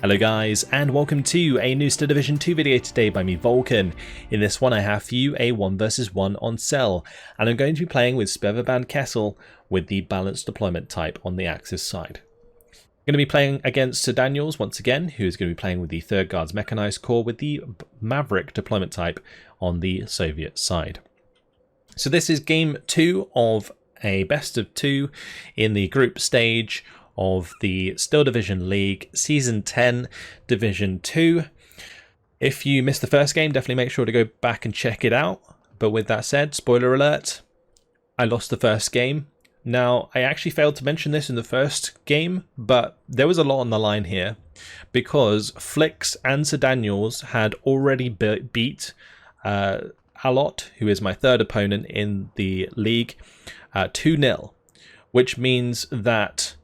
Hello guys, and welcome to a new Star Division 2 video today by me, Vulcan. In this one I have for you a 1 vs 1 on Tsel, and I'm going to be playing with Sperrverband Kessel with the balanced deployment type on the Axis side. I'm going to be playing against Sir Daniels once again, who is going to be playing with the 3rd Guards Mechanized Corps with the Maverick deployment type on the Soviet side. So this is game 2 of a best of 2 in the group stage of the Steel Division League Season 10 Division 2. If you missed the first game, definitely make sure to go back and check it out. But with that said, spoiler alert, I lost the first game. Now, I actually failed to mention this in the first game, but there was a lot on the line here because Flix and Sir Daniels had already beat Alot, who is my 3rd opponent in the league, 2-0, which means that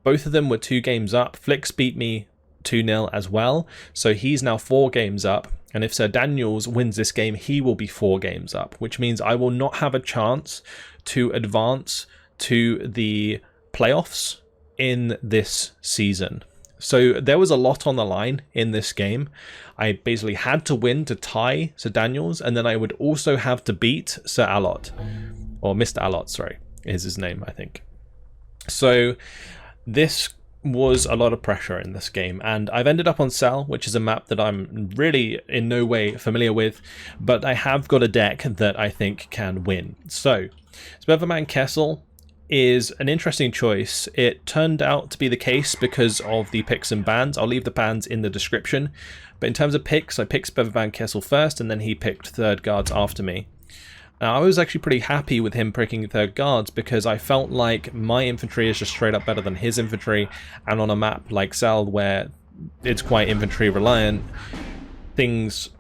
both of them were 2 games up. Flix beat me 2-0 as well, so he's now 4 games up. And if Sir Daniels wins this game, he will be 4 games up, which means I will not have a chance to advance to the playoffs in this season. So there was a lot on the line in this game. I basically had to win to tie Sir Daniels, and then I would also have to beat Sir Alot, or Mr. Alot, sorry, is his name, I think. So this was a lot of pressure in this game, and I've ended up on Tsel, which is a map that I'm really in no way familiar with, but I have got a deck that I think can win. So Sperrverband Kessel is an interesting choice. It turned out to be the case because of the picks and bans. I'll leave the bans in the description, but in terms of picks, I picked Sperrverband Kessel first, and then he picked 3rd Guards after me. Now, I was actually pretty happy with him picking 3rd Guards because I felt like my infantry is just straight up better than his infantry, and on a map like Tsel where it's quite infantry reliant, things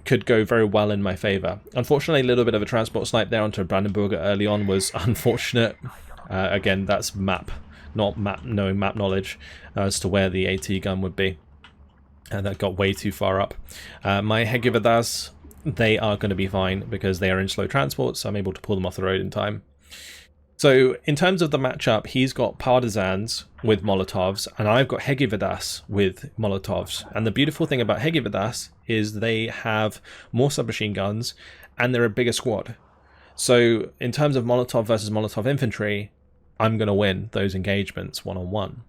could go very well in my favour. Unfortunately, a little bit of a transport snipe there onto Brandenburger early on was unfortunate. Again, that's knowing map knowledge as to where the AT gun would be, and that got way too far up. My Hegivadas, they are going to be fine because they are in slow transport, so I'm able to pull them off the road in time. So in terms of the matchup, he's got Partisans with Molotovs, and I've got Hegivadas with Molotovs. And the beautiful thing about Hegivadas is they have more submachine guns, and they're a bigger squad. So in terms of Molotov versus Molotov infantry, I'm going to win those engagements one-on-one.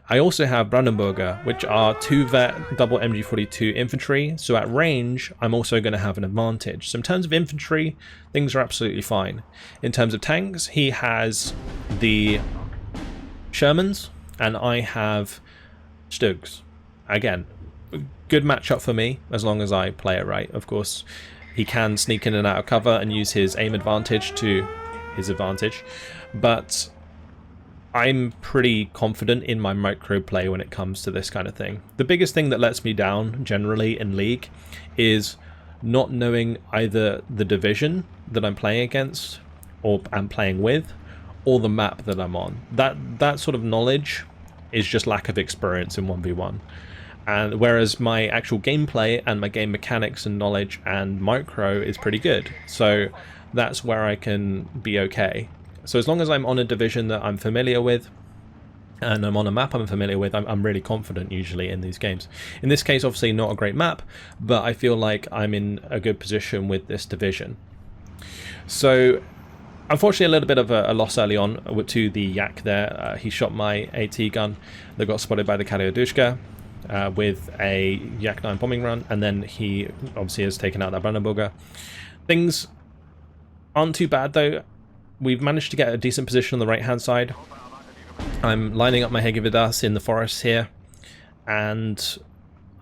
I also have Brandenburger, which are 2 vet double MG42 infantry, so at range I'm also going to have an advantage. So in terms of infantry, things are absolutely fine. In terms of tanks, he has the Shermans and I have Stugs. Again, good matchup for me as long as I play it right. Of course, he can sneak in and out of cover and use his aim advantage to his advantage, but I'm pretty confident in my micro play when it comes to this kind of thing. The biggest thing that lets me down generally in League is not knowing either the division that I'm playing against or I'm playing with, or the map that I'm on. That sort of knowledge is just lack of experience in 1v1. And whereas my actual gameplay and my game mechanics and knowledge and micro is pretty good. So that's where I can be okay. So as long as I'm on a division that I'm familiar with, and I'm on a map I'm familiar with, I'm really confident usually in these games. In this case, obviously not a great map, but I feel like I'm in a good position with this division. So unfortunately a little bit of a loss early on to the Yak there. He shot my AT gun that got spotted by the Karyodushka with a Yak 9 bombing run, and then he obviously has taken out that Brandenburger. Things aren't too bad though. We've managed to get a decent position on the right hand side. I'm lining up my Hegivadas in the forests here, and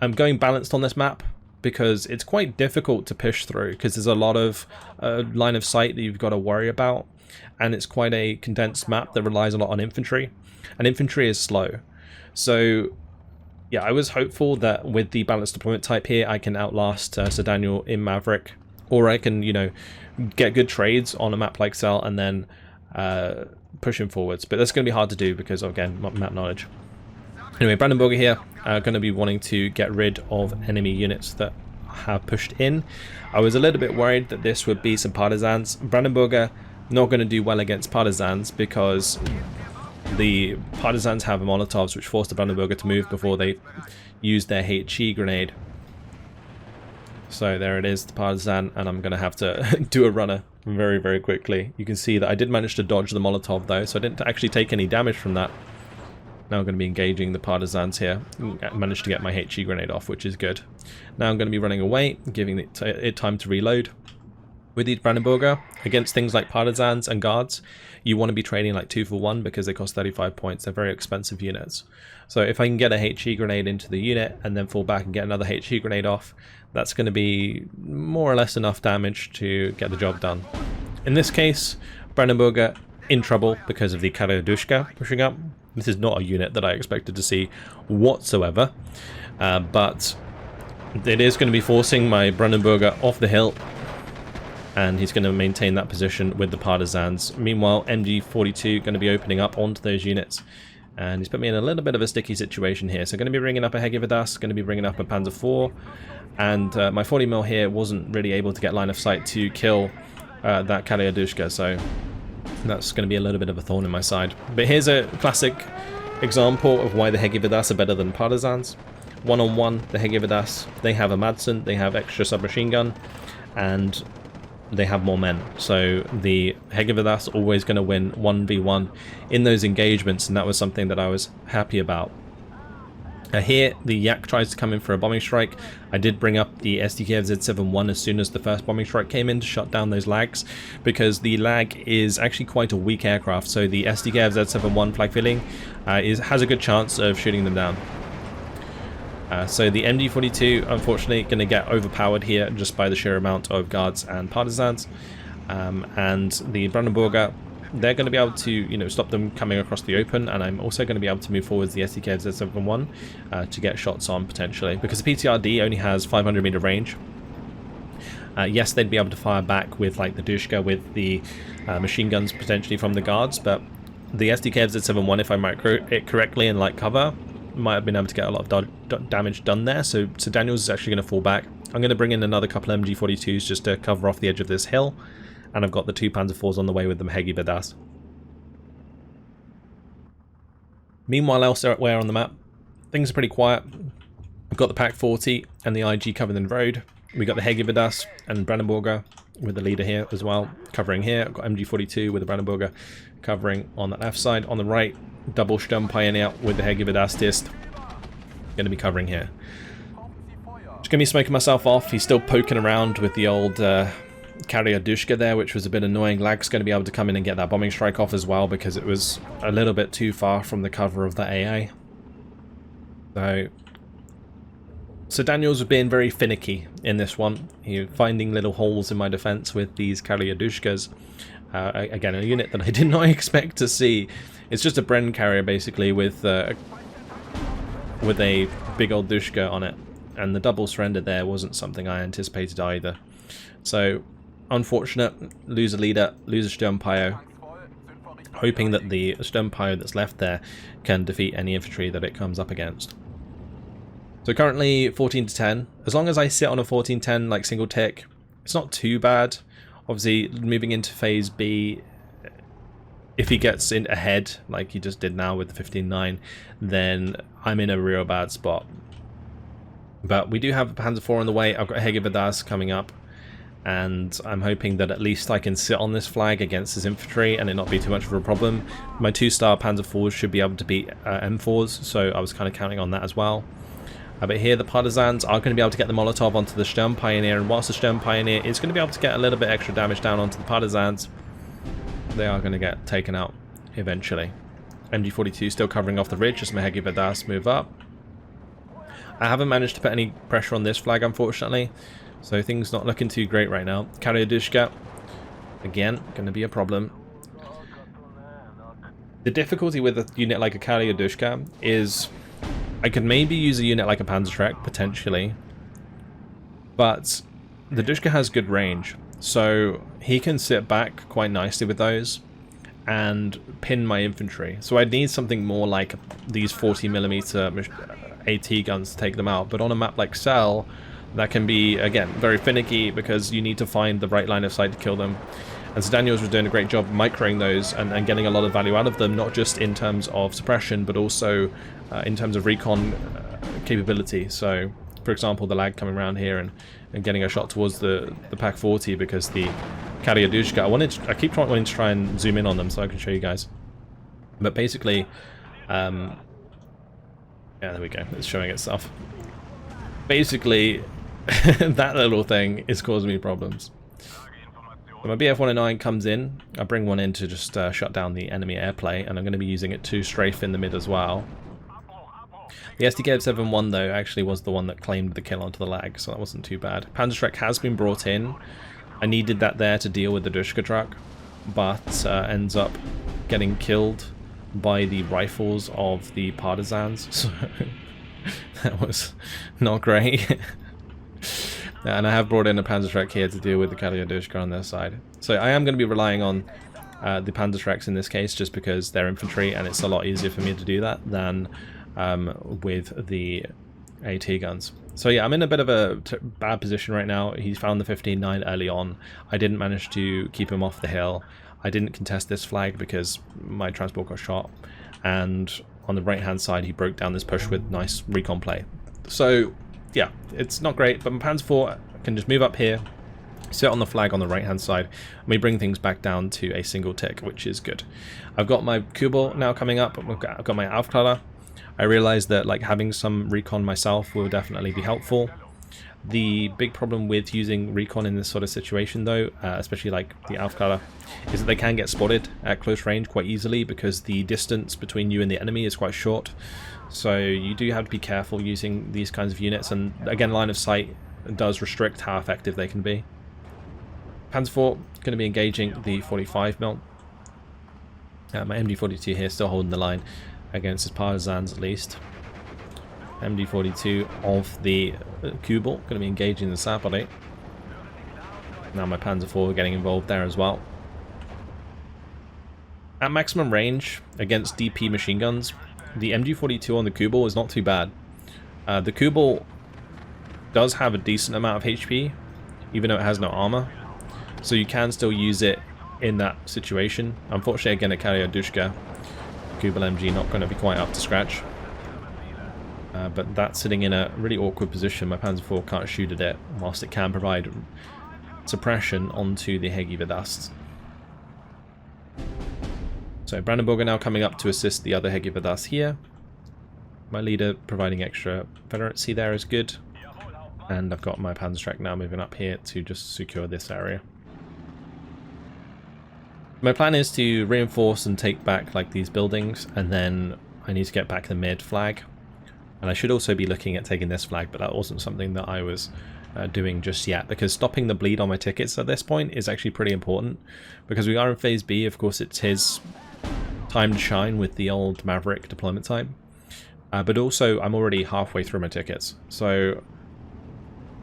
I'm going balanced on this map because it's quite difficult to push through because there's a lot of line of sight that you've got to worry about, and it's quite a condensed map that relies a lot on infantry, and infantry is slow. So yeah, I was hopeful that with the balanced deployment type here I can outlast Sir Daniel in Maverick, or I can, you know, get good trades on a map like Tsel and then push him forwards. But that's going to be hard to do because, again, map knowledge. Anyway, Brandenburger here going to be wanting to get rid of enemy units that have pushed in. I was a little bit worried that this would be some Partisans. Brandenburger not going to do well against Partisans because the partisans have Molotovs, which force the Brandenburger to move before they use their HE grenade. So there it is, the partisan, and I'm going to have to do a runner very, very quickly. You can see that I did manage to dodge the Molotov though, so I didn't actually take any damage from that. Now I'm going to be engaging the partisans here. I managed to get my HE grenade off, which is good. Now I'm going to be running away, giving it time to reload. With these Brandenburger, against things like partisans and guards, you want to be trading like 2 for 1 because they cost 35 points. They're very expensive units. So if I can get a HE grenade into the unit and then fall back and get another HE grenade off, that's going to be more or less enough damage to get the job done. In this case, Brandenburger in trouble because of the Karadushka pushing up. This is not a unit that I expected to see whatsoever, but it is going to be forcing my Brandenburger off the hill, and he's going to maintain that position with the partisans. Meanwhile, MG42 going to be opening up onto those units, and he's put me in a little bit of a sticky situation here. So going to be bringing up a Hegevidas, going to be bringing up a Panzer IV, and my 40mm here wasn't really able to get line of sight to kill that Karadushka, so that's going to be a little bit of a thorn in my side. But here's a classic example of why the Hegevidas are better than partisans. One-on-one, the Hegevidas, they have a Madsen, they have extra submachine gun, and they have more men. So the Hegevidas always going to win 1v1 in those engagements, and that was something that I was happy about. Here, the Yak tries to come in for a bombing strike. I did bring up the SDKF Z71 as soon as the first bombing strike came in to shut down those lags, because the lag is actually quite a weak aircraft, so the SDKF Z71 flag filling has a good chance of shooting them down. So the MG42, unfortunately, going to get overpowered here just by the sheer amount of guards and partisans, and the Brandenburger, they're going to be able to, you know, stop them coming across the open, and I'm also going to be able to move forwards the SDKF Z71 to get shots on potentially, because the PTRD only has 500 meter range. Yes, they'd be able to fire back with like the Dushka with the machine guns potentially from the guards, but the SDKF Z71, if I mark it correctly and like cover, might have been able to get a lot of damage done there. So Daniels is actually going to fall back. I'm going to bring in another couple of MG42s just to cover off the edge of this hill, and I've got the 2 Panzer IVs on the way with the Hegevidas. Meanwhile, elsewhere on the map, things are pretty quiet. We've got the Pak 40 and the IG covering the road. We got the Hegevidas and Brandenburger with the leader here as well, covering here. I've got MG42 with the Brandenburger covering on the left side. On the right, double Sturmpioneer with the Hegevidas Tist. Going to be covering here. Just going to be smoking myself off. He's still poking around with the old Karadushka there, which was a bit annoying. Lag's going to be able to come in and get that bombing strike off as well, because it was a little bit too far from the cover of the AA. So Daniels was being very finicky in this one. He was finding little holes in my defense with these Karadushkas. Again, a unit that I did not expect to see. It's just a Bren carrier basically with a big old Dushka on it, and the double surrender there wasn't something I anticipated either. So unfortunate, lose a leader, lose a Sturmpio, hoping that the Sturmpio that's left there can defeat any infantry that it comes up against. So currently 14 to 10. As long as I sit on a 14-10 like single tick, it's not too bad. Obviously, moving into phase B, if he gets in ahead like he just did now with the 15-9, then I'm in a real bad spot. But we do have a Panzer IV on the way. I've got Hegevidas coming up, and I'm hoping that at least I can sit on this flag against his infantry and it not be too much of a problem. My 2-star Panzer IVs should be able to beat M4s, so I was kind of counting on that as well. But here the partisans are going to be able to get the Molotov onto the Sturmpioneer, and whilst the Sturmpioneer is going to be able to get a little bit extra damage down onto the partisans, they are going to get taken out eventually. MG42 still covering off the ridge as my Hegevidas move up. I haven't managed to put any pressure on this flag, unfortunately, so things not looking too great right now. Karadushka, again, going to be a problem. The difficulty with a unit like a Karadushka is I could maybe use a unit like a Panzertrek, potentially, but the Dushka has good range, so he can sit back quite nicely with those and pin my infantry. So I'd need something more like these 40mm AT guns to take them out, but on a map like Tsel, that can be, again, very finicky because you need to find the right line of sight to kill them. And Sir Daniels was doing a great job microing those and getting a lot of value out of them, not just in terms of suppression, but also in terms of recon capability. So, for example, the lag coming around here and getting a shot towards the Pak 40 because the Karyadushka, I keep wanting to try and zoom in on them so I can show you guys. But basically, yeah, there we go, it's showing itself. Basically, that little thing is causing me problems. So my BF-109 comes in, I bring one in to just shut down the enemy airplay, and I'm going to be using it to strafe in the mid as well. The SDK-7-1 though actually was the one that claimed the kill onto the lag, so that wasn't too bad. Panzerschreck has been brought in. I needed that there to deal with the Dushka truck, but ends up getting killed by the rifles of the partisans, so that was not great. And I have brought in a Panzerschreck here to deal with the Karyadushka on their side. So I am going to be relying on the Panzerschrecks in this case, just because they're infantry and it's a lot easier for me to do that than with the AT guns. So yeah, I'm in a bit of a bad position right now. He's found the 15-9 early on. I didn't manage to keep him off the hill. I didn't contest this flag because my transport got shot. And on the right-hand side, he broke down this push with nice recon play. So yeah, it's not great, but my Panzer IV can just move up here, sit on the flag on the right-hand side, and we bring things back down to a single tick, which is good. I've got my Kubel now coming up. I've got my Aufklärer. I realized that like having some recon myself will definitely be helpful. The big problem with using recon in this sort of situation though, especially like the Aufklärer, is that they can get spotted at close range quite easily because the distance between you and the enemy is quite short. So you do have to be careful using these kinds of units, and again, line of sight does restrict how effective they can be. Panzer IV going to be engaging the 45mm. My MD42 here still holding the line against his partisans at least. MD42 of the Kubel going to be engaging the Sapode. Now my Panzer IV getting involved there as well. At maximum range against DP machine guns, the MG42 on the Kubel is not too bad. The Kubel does have a decent amount of HP, even though it has no armor, so you can still use it in that situation. Unfortunately, again, at Karyadushka, Kubel MG not going to be quite up to scratch. But that's sitting in a really awkward position. My Panzer IV can't shoot at it, whilst it can provide suppression onto the Hegi Vedasts. So Brandenburger now coming up to assist the other Hegi Vedasts here. My leader providing extra veterancy there is good. And I've got my Panzerschreck now moving up here to just secure this area. My plan is to reinforce and take back like these buildings, and then I need to get back the mid flag. And I should also be looking at taking this flag, but that wasn't something that I was doing just yet, because stopping the bleed on my tickets at this point is actually pretty important, because we are in phase B. Of course, it's his time to shine with the old Maverick deployment time, but also I'm already halfway through my tickets, so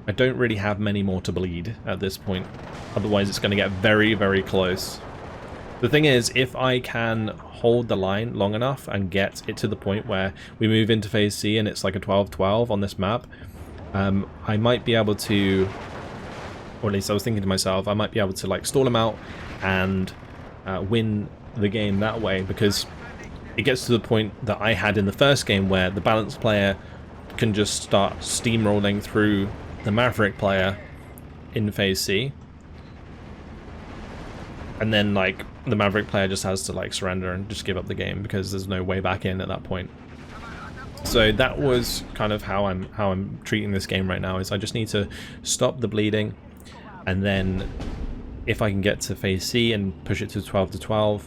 I don't really have many more to bleed at this point. Otherwise it's going to get very, very close. The thing is, if I can hold the line long enough and get it to the point where we move into phase C and it's like a 12-12 on this map, I might be able to, or at least I was thinking to myself, I might be able to like stall them out and win the game that way, because it gets to the point that I had in the first game where the balanced player can just start steamrolling through the Maverick player in phase C, and then like the Maverick player just has to like surrender and just give up the game because there's no way back in at that point. So that was kind of how I'm treating this game right now, is I just need to stop the bleeding, and then if I can get to phase C and push it to 12-12,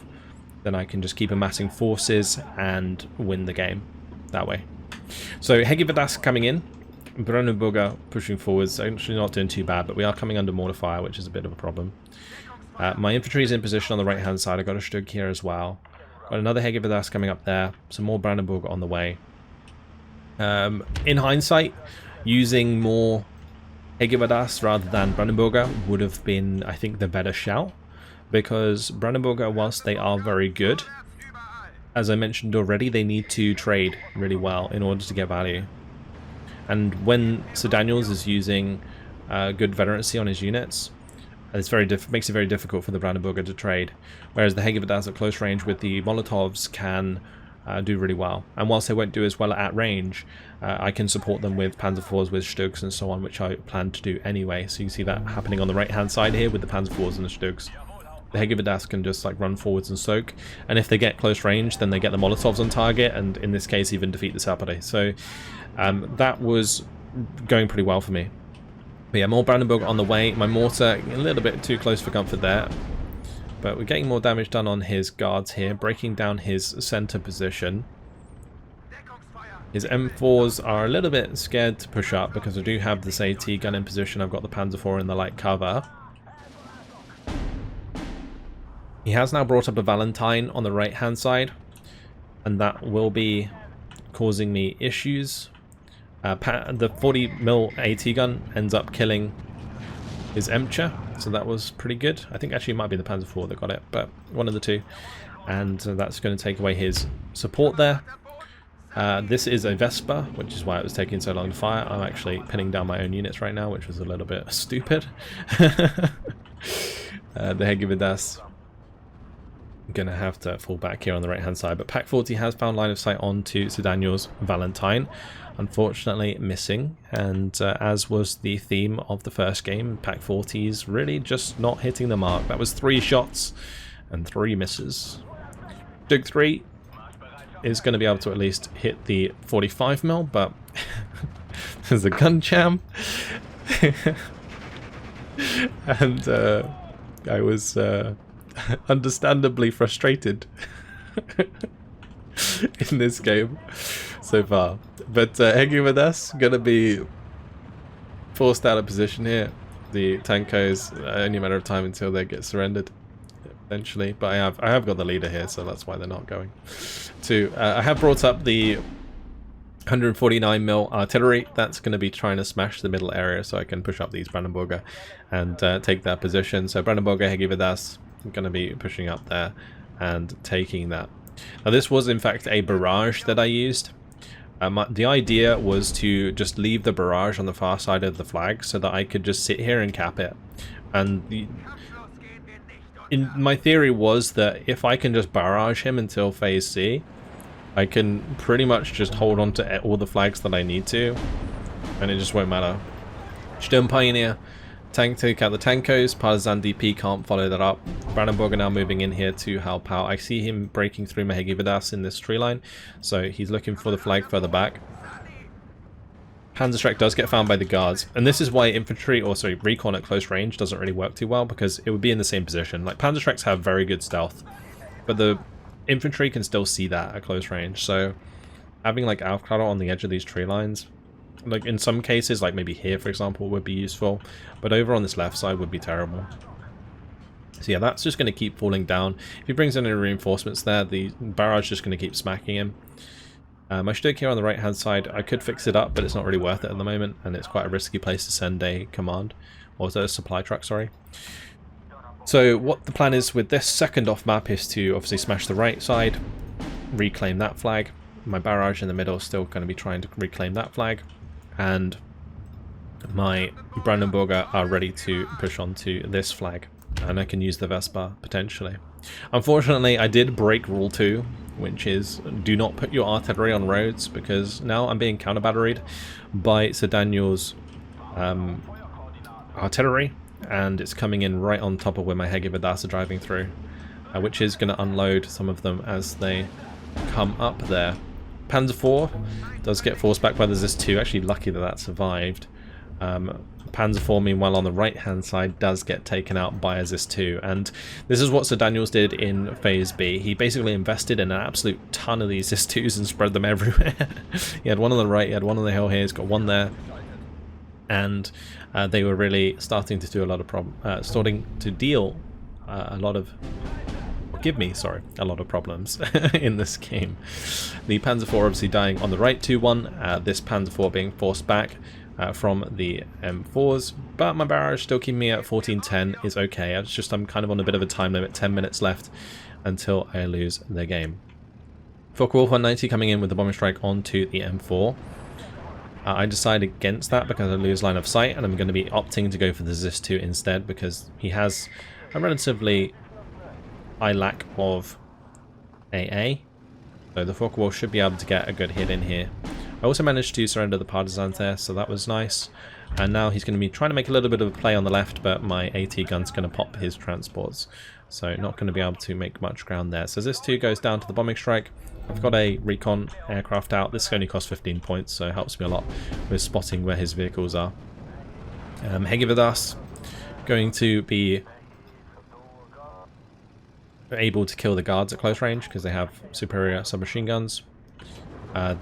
then I can just keep amassing forces and win the game that way. So Hegi Vedas coming in, Brandenburger pushing forwards, actually not doing too bad, but we are coming under mortar fire, which is a bit of a problem. My infantry is in position on the right hand side. I got a Stug here as well. Got another Hegi Vedas coming up there, some more Brandenburger on the way. In hindsight, using more Hegi Vedas rather than Brandenburger would have been, I think, the better shout, because Brandenburger, whilst they are very good, as I mentioned already, they need to trade really well in order to get value. And when Sir Daniels is using good veterancy on his units, And it's makes it very difficult for the Brandenburger to trade, whereas the Hegevidas at close range with the Molotovs can do really well. And whilst they won't do as well at range, I can support them with Panzer IVs, with Stugs and so on, which I plan to do anyway. So you see that happening on the right hand side here with the Panzer IVs and the Stugs. The Hegevidas can just like run forwards and soak, and if they get close range then they get the Molotovs on target, and in this case even defeat the Sapere. So that was going pretty well for me. But yeah, more Brandenburg on the way. My mortar a little bit too close for comfort there, but we're getting more damage done on his guards here, breaking down his center position. His M4s are a little bit scared to push up because I do have this AT gun in position. I've got the Panzer IV in the light cover. He has now brought up a Valentine on the right hand side, and that will be causing me issues. The 40mm AT gun ends up killing his Emcher, so that was pretty good. I think actually it might be the Panzer IV that got it, but one of the two. And that's going to take away his support there. This is a Vespa, which is why it was taking so long to fire. I'm actually pinning down my own units right now, which was a little bit stupid. The Hegevidas gonna have to fall back here on the right hand side, but Pack 40 has found line of sight onto Sir Daniels' Valentine, unfortunately missing, and as was the theme of the first game, Pack 40 is really just not hitting the mark. That was 3 shots and 3 misses. Dug 3 is going to be able to at least hit the 45mm, but there's a gun jam. And I was understandably frustrated in this game so far. But Hegevidas gonna be forced out of position here. The Tankos, only a matter of time until they get surrendered eventually. But I have got the leader here, so that's why they're not going to. I have brought up the 149mm artillery. That's going to be trying to smash the middle area so I can push up these Brandenburger and take that position. So Brandenburger, Hegevidas going to be pushing up there and taking that. Now this was in fact a barrage that I used. The idea was to just leave the barrage on the far side of the flag so that I could just sit here and cap it. And my theory was that if I can just barrage him until phase C, I can pretty much just hold on to all the flags that I need to, and it just won't matter. Sturm Pioneer, take out the Tankos. Partisan DP can't follow that up. Brandenburger now moving in here to help out. I see him breaking through my Hegevidas in this tree line, so he's looking for the flag further back. Panzerschreck does get found by the guards, and this is why infantry, or sorry, recon at close range doesn't really work too well, because it would be in the same position. Like, Panzerschrecks have very good stealth, but the infantry can still see that at close range, so having like Aufklärer on the edge of these tree lines, like in some cases, like maybe here for example, would be useful, but over on this left side would be terrible. So yeah, that's just going to keep falling down. If he brings in any reinforcements there, the barrage is just going to keep smacking him. My Stug here on the right hand side, I could fix it up, but it's not really worth it at the moment, and it's quite a risky place to send a command, or a supply truck, sorry. So what the plan is with this second off map is to obviously smash the right side, reclaim that flag. My barrage in the middle is still going to be trying to reclaim that flag, and my Brandenburger are ready to push onto this flag, and I can use the Vespa potentially. Unfortunately, I did break rule 2, which is do not put your artillery on roads, because now I'm being counter-batteried by Sir Daniels' artillery, and it's coming in right on top of where my Hegevidas are driving through, which is going to unload some of them as they come up there. Panzer IV does get forced back by the ZIS-2, actually lucky that that survived. Panzer IV, meanwhile, on the right-hand side does get taken out by a ZIS-2, and this is what Sir Daniels did in Phase B. He basically invested in an absolute ton of these ZIS-2s and spread them everywhere. He had one on the right, he had one on the hill here, he's got one there, and they were really starting to do a lot of starting to deal a lot of problems in this game. The Panzer IV obviously dying on the right 2-1, this Panzer IV being forced back from the M4s, but my barrage still keeping me at 14-10 is okay. It's just I'm kind of on a bit of a time limit, 10 minutes left until I lose the game. Focke-Wulf 190 coming in with the bombing strike onto the M4. I decide against that because I lose line of sight, and I'm going to be opting to go for the Zis-2 instead because he has a relatively high lack of AA. So the Focke-Wulf should be able to get a good hit in here. I also managed to surrender the partisans there, so that was nice. And now he's going to be trying to make a little bit of a play on the left, but my AT gun's going to pop his transports. So not going to be able to make much ground there. So Zis-2 goes down to the bombing strike. I've got a recon aircraft out. This only costs 15 points, so it helps me a lot with spotting where his vehicles are. Hegividas going to be able to kill the guards at close range because they have superior submachine guns.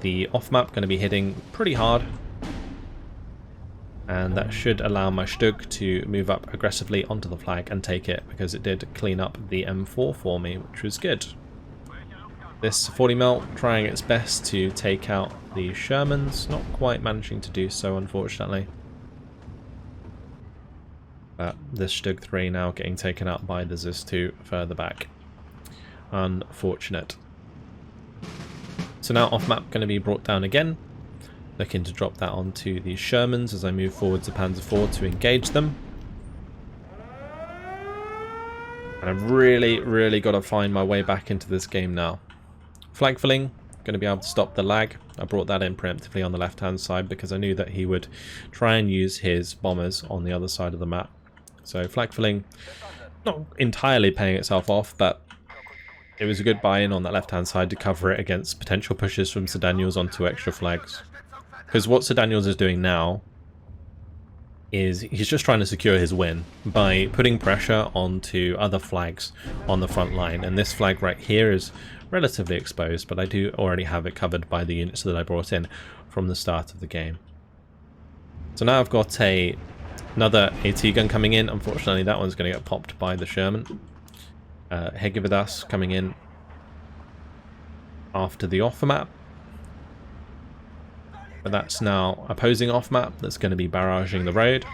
The off-map going to be hitting pretty hard. And that should allow my Stug to move up aggressively onto the flag and take it, because it did clean up the M4 for me, which was good. This 40mm trying its best to take out the Shermans, not quite managing to do so unfortunately. But this Stug 3 now getting taken out by the Zis-2 further back. Unfortunate. So now off-map going to be brought down again. Looking to drop that onto the Shermans as I move forward to Panzer IV to engage them. And I've really got to find my way back into this game now. Flag filling, going to be able to stop the lag. I brought that in preemptively on the left hand side because I knew that he would try and use his bombers on the other side of the map. So flag filling, not entirely paying itself off, but it was a good buy-in on that left hand side to cover it against potential pushes from Sir Daniels on 2 extra flags. Because what Sir Daniels is doing now is he's just trying to secure his win by putting pressure onto other flags on the front line. And this flag right here is relatively exposed, but I do already have it covered by the units that I brought in from the start of the game. So now I've got another AT gun coming in. Unfortunately, that one's going to get popped by the Sherman. Hegividas coming in after the off-map. But that's now opposing off-map that's going to be barraging the road.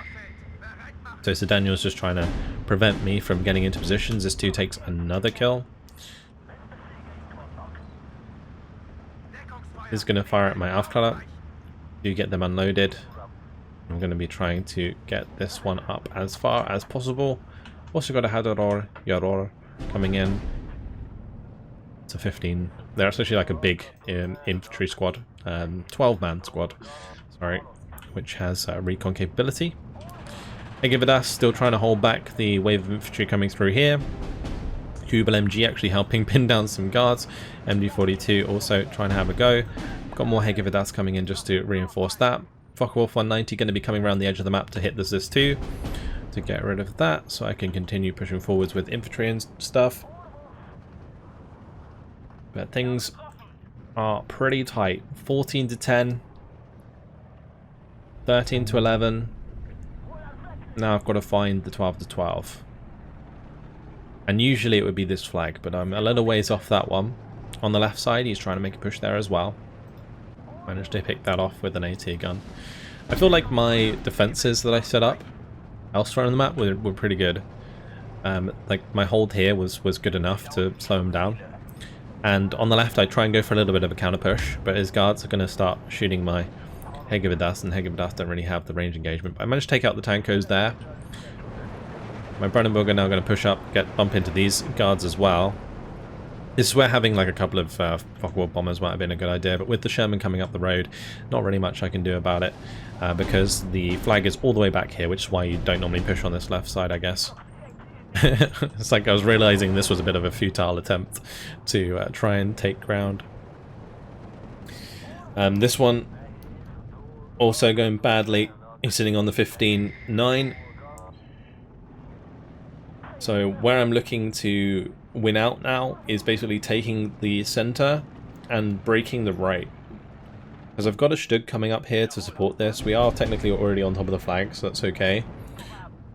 So Sir Daniel's just trying to prevent me from getting into positions. This 2 takes another kill. He's going to fire at my Aufklärer. Do get them unloaded. I'm going to be trying to get this one up as far as possible. Also got a Hadoror Yaror coming in. It's a 15. They're actually like a big infantry squad. 12-man squad, sorry, which has recon capability. Hegividas still trying to hold back the wave of infantry coming through here. Kubel MG actually helping pin down some guards. MD42 also trying to have a go. Got more Hegividas coming in just to reinforce that. Focke-Wulf 190 going to be coming around the edge of the map to hit the Zis-2 to get rid of that, so I can continue pushing forwards with infantry and stuff. But things are pretty tight. 14 to 10, 13 to 11. Now I've got to find the 12 to 12. And usually it would be this flag, but I'm a little ways off that one. On the left side, he's trying to make a push there as well. Managed to pick that off with an AT gun. I feel like my defenses that I set up elsewhere on the map were pretty good. Like my hold here was good enough to slow him down. And on the left, I try and go for a little bit of a counter push, but his guards are going to start shooting my Hegividas, and Hegividas don't really have the range engagement. But I managed to take out the Tankos there. My Brandenburg are now going to push up, bump into these guards as well. This is where having like a couple of Focke-Wulf bombers might have been a good idea, but with the Sherman coming up the road, not really much I can do about it, because the flag is all the way back here, which is why you don't normally push on this left side, I guess. It's like I was realizing this was a bit of a futile attempt to try and take ground. This one also going badly. He's sitting on the 15-9. So where I'm looking to win out now is basically taking the center and breaking the right. Because I've got a Stug coming up here to support this. We are technically already on top of the flag, so that's okay.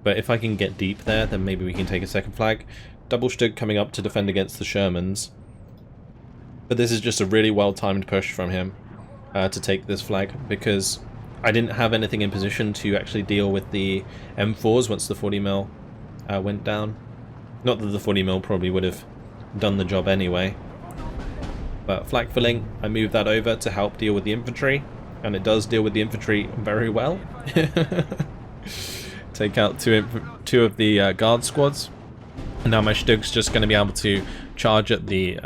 But if I can get deep there, then maybe we can take a second flag. Double Stug coming up to defend against the Shermans. But this is just a really well-timed push from him to take this flag, because I didn't have anything in position to actually deal with the M4s once the 40mm went down. Not that the 40mm probably would have done the job anyway. But flag filling, I moved that over to help deal with the infantry. and it does deal with the infantry very well. Take out two of the guard squads. And now my Stug's just going to be able to charge at the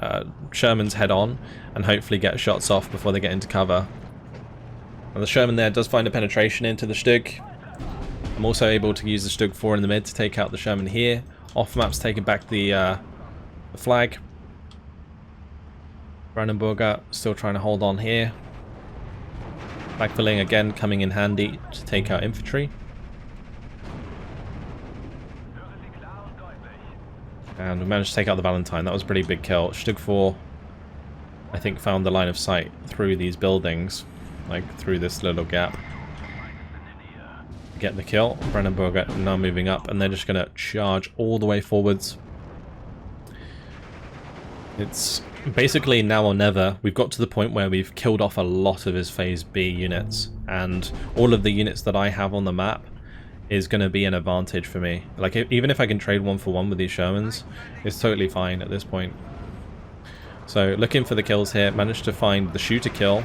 Shermans head on and hopefully get shots off before they get into cover. And the Sherman there does find a penetration into the Stug. I'm also able to use the Stug 4 in the mid to take out the Sherman here. Off maps taking back the flag. Brandenburger still trying to hold on here. Backfilling again coming in handy to take out infantry. And we managed to take out the Valentine. That was a pretty big kill. Stug 4, I think, found the line of sight through these buildings, like through this little gap. Get the kill. Brandenburger now moving up, and they're just going to charge all the way forwards. It's basically now or never. We've got to the point where we've killed off a lot of his Phase B units, and all of the units that I have on the map is going to be an advantage for me. Like, even if I can trade 1-for-1 with these Shermans, it's totally fine at this point. So, looking for the kills here, managed to find the shooter kill.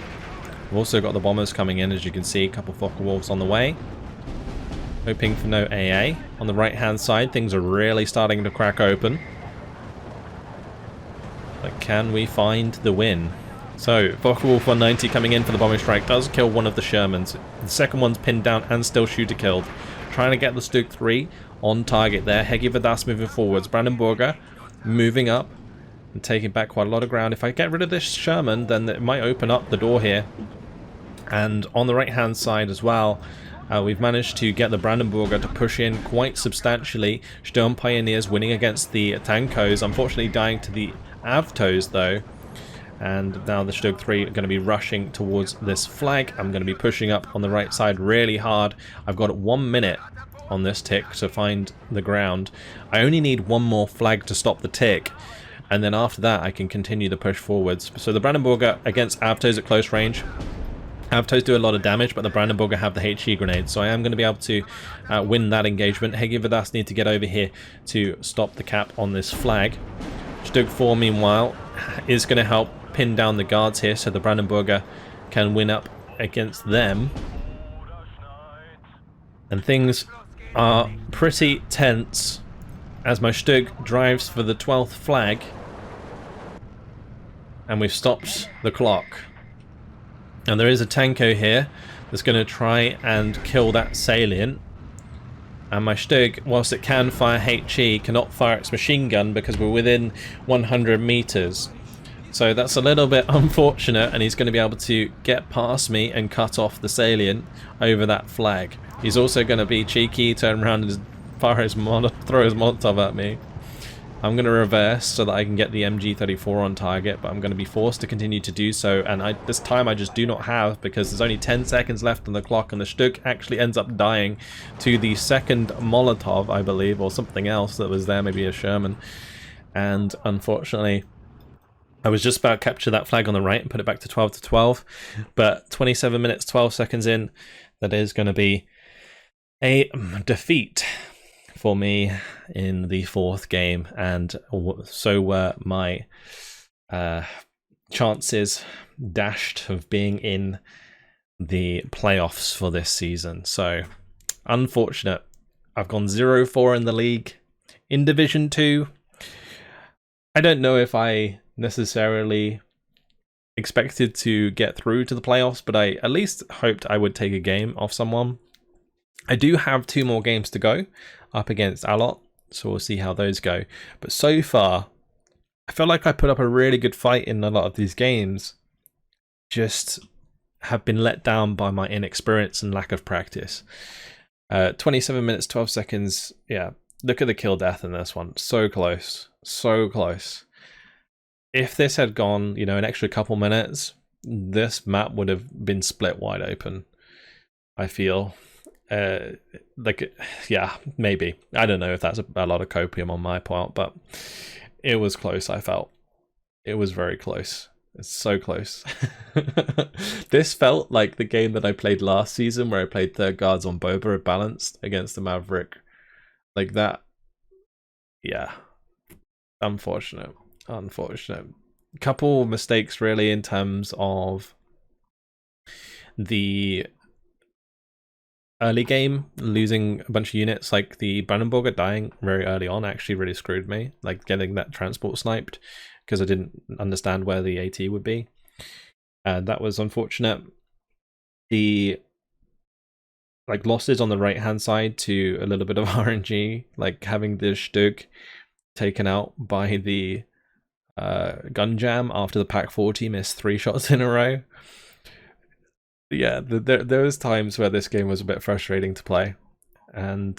We've also got the bombers coming in, as you can see, a couple Fokker Wolves on the way. Hoping for no AA. On the right-hand side, things are really starting to crack open. But can we find the win? So, Fokker Wolf 190 coming in for the bombing strike does kill one of the Shermans. The second one's pinned down and still shooter killed. Trying to get the Stug 3 on target there. Hegi Vadas moving forwards. Brandenburger moving up and taking back quite a lot of ground. If I get rid of this Sherman, then it might open up the door here. And on the right hand side as well, we've managed to get the Brandenburger to push in quite substantially. Sturm Pioneers winning against the Tankos, unfortunately dying to the Avtos though. And now the Stug 3 are going to be rushing towards this flag. I'm going to be pushing up on the right side really hard. I've got 1 minute on this tick to find the ground. I only need one more flag to stop the tick, and then after that I can continue the push forwards. So the Brandenburger against Avtos at close range. Avtos do a lot of damage, but the Brandenburger have the HE grenades, so I am going to be able to win that engagement. Hegi Vadas need to get over here to stop the cap on this flag. Stug 4 meanwhile is going to help pin down the guards here so the Brandenburger can win up against them. And things are pretty tense as my Stug drives for the 12th flag, and we've stopped the clock. And there is a Tanko here that's going to try and kill that salient. And my Stug, whilst it can fire HE, cannot fire its machine gun because we're within 100 meters. So that's a little bit unfortunate, and he's going to be able to get past me and cut off the salient over that flag. He's also going to be cheeky, turn around and throw his Molotov at me. I'm going to reverse so that I can get the MG34 on target, but I'm going to be forced to continue to do so, and this time I just do not have, because there's only 10 seconds left on the clock, and the Stug actually ends up dying to the second Molotov, I believe, or something else that was there, maybe a Sherman. And unfortunately, I was just about to capture that flag on the right and put it back to 12-12, but 27 minutes, 12 seconds in, that is going to be a defeat for me in the 4th game, and so were my chances dashed of being in the playoffs for this season. So, unfortunate. I've gone 0-4 in the league. In Division 2, I don't know if I necessarily expected to get through to the playoffs, but I at least hoped I would take a game off someone. I do have 2 more games to go up against Alot, so we'll see how those go. But so far, I feel like I put up a really good fight in a lot of these games, just have been let down by my inexperience and lack of practice. 27 minutes, 12 seconds, yeah, look at the kill death in this one. So close, so close. If this had gone, you know, an extra couple minutes, this map would have been split wide open, I feel. Like, yeah, maybe. I don't know if that's a lot of copium on my part, but it was close, I felt. It was very close. It's so close. This felt like the game that I played last season where I played third guards on Boba balanced against the Maverick. Like that. Yeah. Unfortunate. Unfortunate. Couple mistakes really in terms of the early game, losing a bunch of units, like the Brandenburger dying very early on, actually really screwed me. Like getting that transport sniped because I didn't understand where the AT would be. That was unfortunate. The losses on the right hand side to a little bit of RNG, like having the Stug taken out by the gun jam after the Pack 40 missed 3 shots in a row. Yeah, there was times where this game was a bit frustrating to play, and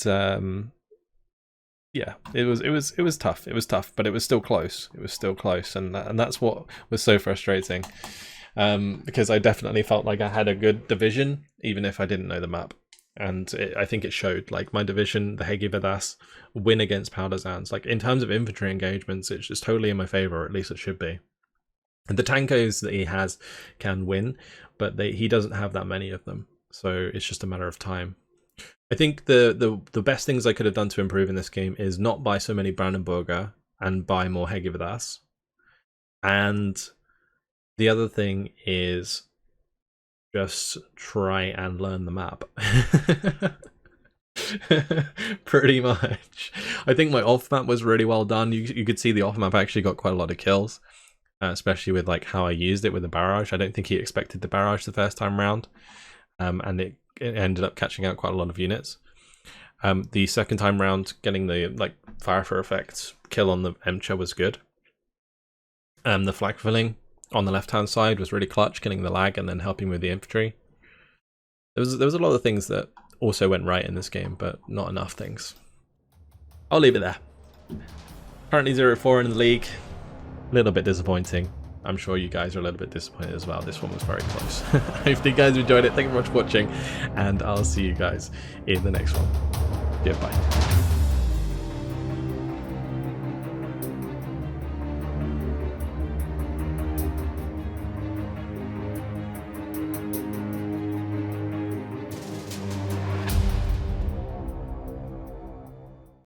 yeah, it was tough. It was tough, but it was still close. It was still close, and that's what was so frustrating, because I definitely felt like I had a good division, even if I didn't know the map. And I think it showed. Like my division, the Hegivadas, win against Powdersans. Like in terms of infantry engagements, it's just totally in my favor, or at least it should be. And the tankos that he has can win, but he doesn't have that many of them, so it's just a matter of time. I think the best things I could have done to improve in this game is not buy so many Brandenburger and buy more Hegivadas. And the other thing is just try and learn the map. Pretty much. I think my off map was really well done. You could see the off map actually got quite a lot of kills. Especially with like how I used it with the barrage. I don't think he expected the barrage the first time round, and it ended up catching out quite a lot of units. The second time round, getting the fire for effects kill on the Emcha was good. The flag filling on the left hand side was really clutch, killing the lag and then helping with the infantry. There was a lot of things that also went right in this game, but not enough things. I'll leave it there. Currently 0-4 in the league. A little bit disappointing. I'm sure you guys are a little bit disappointed as well. This one was very close. I hope you guys enjoyed it. Thank you very much for watching, and I'll see you guys in the next one. Goodbye.